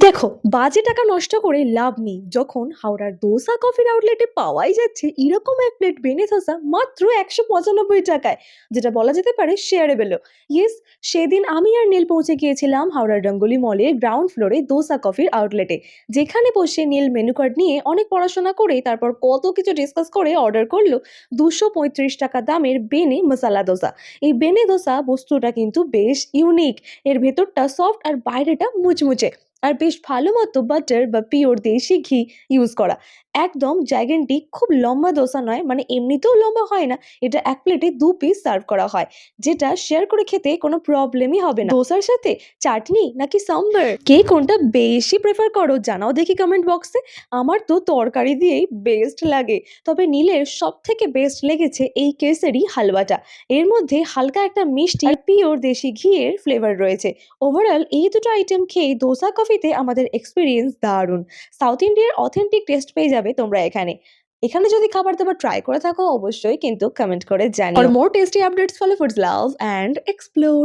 দেখো, বাজে টাকা নষ্ট করে লাভ নেই যখন হাওড়ার দোসা কফির আউটলেটে পাওয়াই যাচ্ছে এরকম এক প্লেট বেনে ধোসা মাত্র 195 টাকায়, যেটা বলা যেতে পারে শেয়ারেবেলও। ইয়েস, সেদিন আমি আর নীল পৌঁছে গিয়েছিলাম হাওড়ার রঙ্গোলি মলের গ্রাউন্ড ফ্লোরে দোসা কফির আউটলেটে, যেখানে বসে নীল মেনু কার্ড নিয়ে অনেক পড়াশোনা করে তারপর কত কিছু ডিসকাস করে অর্ডার করলো 235 টাকা দামের বেনে মশালা দোসা। এই বেনে দোসা বস্তুটা কিন্তু বেশ ইউনিক। এর ভেতরটা সফট আর বাইরেটা মুচমুচে, আর বেশ ভালো মতো বাটার বা পিওর দেশি ঘি ইউজ করা। একদম জাইগেন্টিক, খুব লম্বা দোসা নয়, মানে এমনিতেও লম্বা হয় না। এটা এক প্লেটে 2 পিস সার্ভ করা হয়, যেটা শেয়ার করে খেতে কোনো প্রবলেমই হবে না। দোসার সাথে চাটনি নাকি সাম্বার, কে কোনটা বেশি প্রেফার করো জানাও দেখি কমেন্ট বক্সে। আমার তো তরকারি দিয়েই বেস্ট লাগে, তবে নীলের সব থেকে বেস্ট লেগেছে এই কেসেরি হালুয়াটা। এর মধ্যে হালকা একটা মিষ্টি আর পিওর দেশি ঘিয়ের ফ্লেভার রয়েছে। ওভারঅল এই দুটো আইটেম খেয়ে দোসা কফিতে আমাদের এক্সপিরিয়েন্স দারুণ। সাউথ ইন্ডিয়ার অথেন্টিক টেস্ট পেয়ে যাবে তোমরা এখানে। এখানে যদি খাবার দাবার ট্রাই করে থাকো অবশ্যই কিন্তু কমেন্ট করে জানিও। For more tasty updates follow foods love and explore.